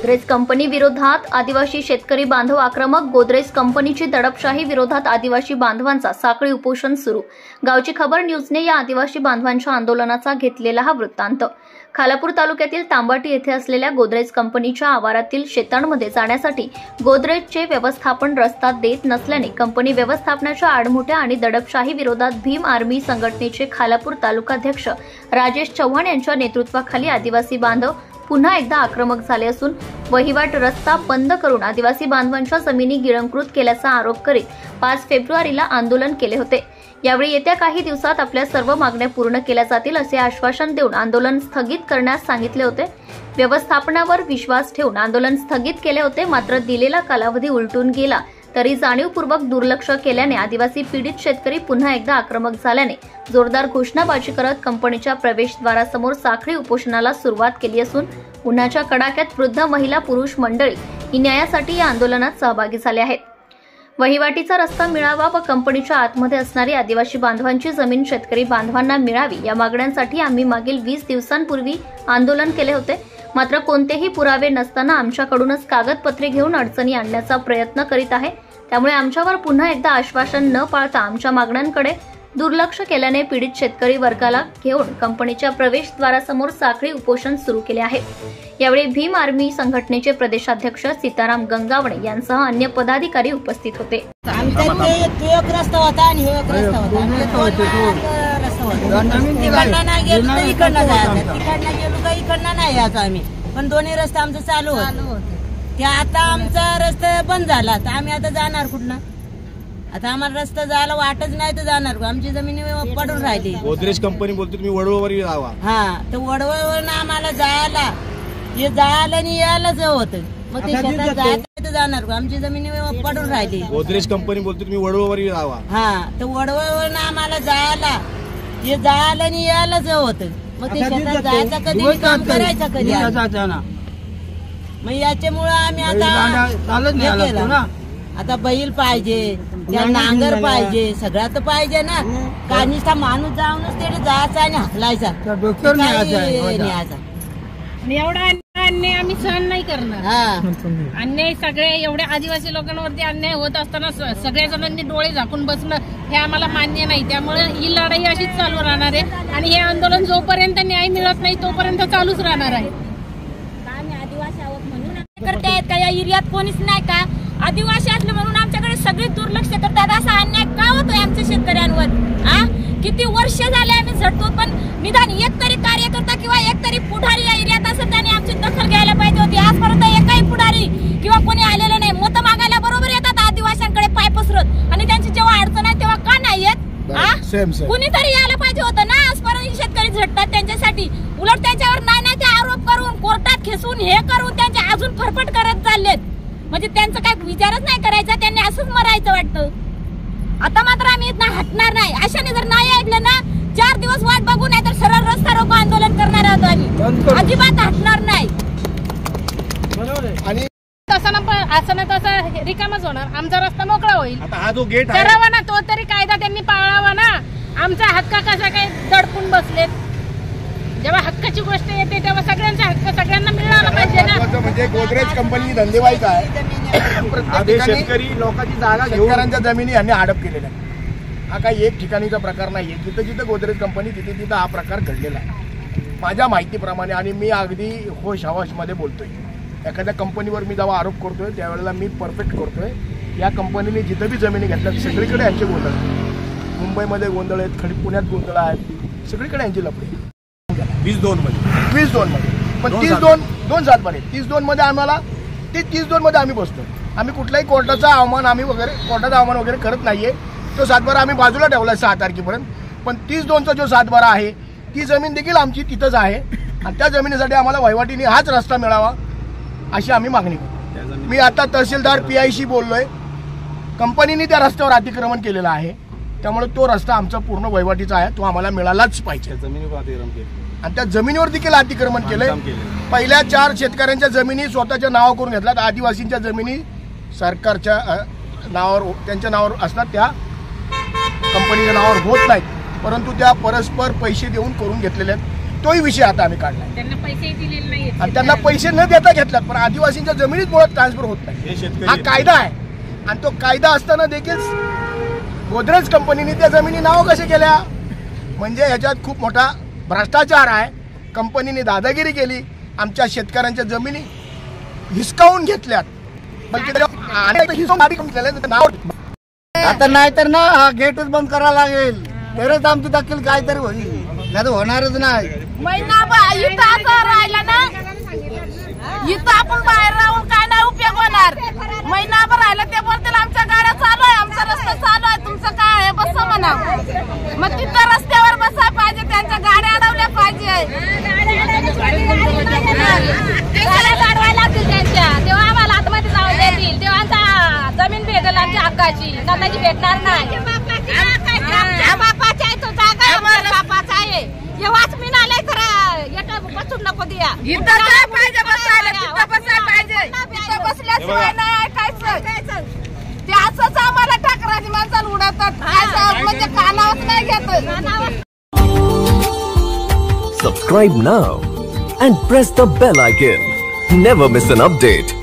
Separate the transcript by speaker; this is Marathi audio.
Speaker 1: गोदरेज कंपनी विरोधात आदिवासी शेतकरी बांधव आक्रमक। गोदरेज कंपनीची दडपशाही विरोधात आदिवासी बांधवांचा साखळी उपोषण सुरू। गावची खबर न्यूजने या आदिवासी बांधवांच्या आंदोलनाचा घेतलेला हा वृत्तांत। खालापूर तालुक्यातील तांबाटी येथे असलेल्या गोदरेज कंपनीच्या आवारातील शेतांमध्ये जाण्यासाठी गोदरेजचे व्यवस्थापन रस्ता देत नसल्याने कंपनी व्यवस्थापनाच्या आडमुठ्या आणि दडपशाही विरोधात भीम आर्मी संघटनेचे खालापूर तालुकाध्यक्ष राजेश चव्हाण यांच्या नेतृत्वाखाली आदिवासी बांधव पुन्हा एकदा आक्रमक झाले असून वहिवाट रस्ता बंद करून आदिवासी बांधवांच्या जमिनी गिळंकृत केल्याचा आरोप करीत 5 फेब्रुवारीला आंदोलन केले होते। यावेळी येत्या काही दिवसात आपल्या सर्व मागण्या पूर्ण केल्या जातील असे आश्वासन देऊन आंदोलन स्थगित करण्यास सांगितले होते। व्यवस्थापनावर विश्वास ठेवून आंदोलन स्थगित केले होते, मात्र दिलेला कालावधी उलटून गेला तरी जाणीवपूर्वक दुर्लक्ष केल्याने आदिवासी पीडित शेतकरी पुन्हा एकदा आक्रमक झाल्याने जोरदार घोषणाबाजी करत कंपनीच्या प्रवेशद्वारासमोर साखळी उपोषणाला सुरुवात केली असून उन्हाच्या कडाक्यात वृद्ध, महिला, पुरुष मंडळी ही न्यायासाठी या आंदोलनात सहभागी झाले आहेत। वहिवाटीचा रस्ता मिळावा व कंपनीच्या आतमध्ये असणारी आदिवासी बांधवांची जमीन शेतकरी बांधवांना मिळावी या मागण्यांसाठी आम्ही मागील 20 दिवसांपूर्वी आंदोलन केले होते, मात्र कोणतेही पुरावे नसताना आमच्याकडूनच कागदपत्रे घेऊन अडचणी आणण्याचा प्रयत्न करीत आहे। त्यामुळे आमच्यावर पुन्हा एकदा आश्वासन न पाळता आमच्या मागण्यांकडे दुर्लक्ष केल्याने पीडित शेतकरी वर्गाला घेऊन कंपनीच्या प्रवेशद्वारासमोर साखळी उपोषण सुरू केले आहे। यावेळी भीम आर्मी संघटनेचे प्रदेशाध्यक्ष सीताराम गंगावणे यांसह अन्य पदाधिकारी उपस्थित होते।
Speaker 2: पण दोन्ही रस्ते आमचं चालू होते ते आता आमचा रस्ता बंद झाला तर आम्ही आता जाणार कुठनं? आता आम्हाला रस्ता जायला वाटच नाही तर जाणार, आमची जमीन पडून राहिली।
Speaker 3: गोदरेज कंपनी बोलते तुम्ही वडवळवर जावा।
Speaker 2: हा, तर वडवळवर आम्हाला जायला आणि यायलाच होतं, मग ते शेतात जायचं तर जाणार, आमची जमीन पडून राहिली।
Speaker 3: गोदरेज कंपनी बोलते तुम्ही वडवळवर जावा।
Speaker 2: हा, तर वडवळवर आम्हाला जायला आणि यायलाच होतं, मग ते शेतात जायचं कधी, काम करायचं कधी। मग याच्यामुळे आम्ही आता आता बैल पाहिजे, त्या नांगर पाहिजे, सगळं तर पाहिजे ना। कानिष्ठा माणूस जाऊनच तिथे जायचा आणि हकलायचा न्यायचा।
Speaker 4: एवढा अन्याय आम्ही सहन नाही करणार। अन्याय सगळे एवढ्या आदिवासी लोकांवरती अन्याय होत असताना सगळ्या जणांनी डोळे झाकून बसणं हे आम्हाला मान्य नाही। त्यामुळे ही लढाई अशीच चालू राहणार आहे आणि हे आंदोलन जोपर्यंत न्याय मिळत नाही तोपर्यंत चालूच राहणार आहे।
Speaker 5: आम्ही आदिवासी आहोत म्हणून करते आहेत का? या एरियात कोणीच नाही का? आदिवासी असले म्हणून आमच्याकडे सगळे दुर्लक्ष करतात। असा अन्याय का होतोय आमच्या शेतकऱ्यांवर? किती वर्ष झाले आम्ही झटतो, पण निदान एक तरी कार्यकर्ता किंवा एक तरी पुढारी या एरियात असं त्याने आमची दखल घ्यायला पाहिजे होती। आजपर्यंत एकही पुढारी किंवा कोणी आलेलं नाही। मत मागायला बरोबर येतात आदिवासींकडे पाय पसरत, आणि त्यांची जेव्हा अडचण आहे तेव्हा का नाही येत? कुणीतरी यायला पाहिजे होतं ना। आजपर्यंत शेतकरी झटतात त्यांच्यासाठी, उलट त्यांच्यावर नाही ते आरोप करून कोर्टात खेचून हे करून त्यांचे अजून फरफट करत चाललेत। म्हणजे त्यांचा काय विचारच नाही करायचा, त्यांनी असंच मरायचं वाटतं। आता मात्र आम्ही इथं हटणार नाही। अशाने जर नाही ऐकलं ना, 4 दिवस वाट बघू, नाही तर सरळ रस्ता रोको आंदोलन करणार आहोत आम्ही, अजिबात हटणार नाही।
Speaker 3: आणि
Speaker 4: असं ना तसं रिकामच होणार, आमचा रस्ता मोकळा होईल।
Speaker 3: आता हा जो गेट
Speaker 4: करावा ना, तो तरी कायदा त्यांनी पाळावा ना। आमचा हक्क कसा काय दडपून बसलेत? जेव्हा हक्काची गोष्ट येते तेव्हा सगळ्यांचा हक्क सगळ्यांना मिळाला पाहिजे ना।
Speaker 3: म्हणजे गोदरेज कंपनी धंदेवाईक आहे। शेतकरी लोकांची जागा, शेतकऱ्यांच्या जमिनी यांनी हडप केलेल्या आहे। हा काही एक ठिकाणीचा प्रकार नाहीये, जिथं जिथं गोदरेज कंपनी तिथे हा प्रकार घडलेला आहे माझ्या माहितीप्रमाणे। आणि मी अगदी होश हवाश मध्ये बोलतोय। एखाद्या कंपनीवर मी जेव्हा आरोप करतोय त्यावेळेला मी परफेक्ट करतोय। या कंपनीने जिथं बी जमिनी घेतल्या सगळीकडे यांचे गोंधळ, मुंबईमध्ये गोंधळ आहेत, पुण्यात गोंधळ आहेत, सगळीकडे यांची लफडी। 20-2 मध्ये पण 30-2 मध्ये 30-2 मध्ये आम्हाला 30-2 मध्ये आम्ही बसतो। आम्ही कुठलाही कोर्टाचा अवमान वगैरे करत नाहीये। तो 7-12 आम्ही बाजूला ठेवलाय 6 तारखेपर्यंत, पण 30-2चा जो 7-12 आहे ती जमीन देखील आमची तिथंच आहे आणि त्या जमिनीसाठी आम्हाला वहिवाटीने हाच रस्ता मिळावा अशी आम्ही मागणी करतो। मी आता तहसीलदार PIशी बोललोय, कंपनीने त्या रस्त्यावर अतिक्रमण केलेलं आहे, त्यामुळे तो रस्ता आमचा पूर्ण वहिवाटीचा आहे, तो आम्हाला मिळालाच पाहिजे। आणि त्या जमिनीवर देखील अतिक्रमण केलंय। पहिल्या 4 शेतकऱ्यांच्या जमिनी स्वतःच्या नावावर करून घेतल्यात। आदिवासींच्या जमिनी सरकारच्या नावावर, त्यांच्या नावावर असतात, त्या कंपनीच्या नावावर होत नाहीत, परंतु त्या परस्पर पैसे देऊन करून घेतलेल्या आहेत। तोही विषय आता आम्ही काढलाय.
Speaker 4: त्यांना पैसे दिलेले नाही
Speaker 3: आणि त्यांना पैसे न देता घेतल्यात, पण आदिवासींच्या जमिनीत मुळात ट्रान्सफर होत नाही. हा कायदा आहे आणि तो कायदा असताना देखील गोदरेज कंपनीने त्या जमिनी नाव कसे केल्या, म्हणजे ह्याच्यात खूप मोठा भ्रष्टाचार आहे. कंपनीने दादागिरी केली, आमच्या शेतकऱ्यांच्या जमिनी हिसकावून घेतल्यात.
Speaker 6: आता नाही तर ना हा गेटच बंद करावा लागेल, तरच आमची दखल काहीतरी होईल, नाही तर होणारच नाही.
Speaker 5: महिना इथं असं राहिलं ना, इथं आपण बाहेर राहून काय नाही उपयोग होणार. महिनाभर राहिलं ते बोलतील आमच्या गाड्या चालू आहे, आमचा रस्ता चालू आहे, तुमचं काय आहे बस म्हणा. मग तिथं रस्त्यावर बसायला पाहिजे, त्यांच्या गाड्या अडवल्या पाहिजे, गाड्या गाडवायला लागतील त्यांच्या, तेव्हा आम्हाला आतमध्ये जाऊ देतील, तेव्हा आमचा जमीन भेटेल आमच्या हक्काची, स्वतःची भेटणार नाही. बापाची आहे तो जागा, बापाचा आहे, हे वाचमीन आलंय खरं, येतं बसून नको द्या. इथं काय पाहिजे बसायला, तिथं बसायला पाहिजे, तिथं बसल्याशिवाय नाही ऐकायचं. ते असंच आम्हाला ठाकराची माणसाला उडवतात, म्हणजे कानावत नाही घेत.
Speaker 7: Subscribe now and press the bell icon. Never miss an update.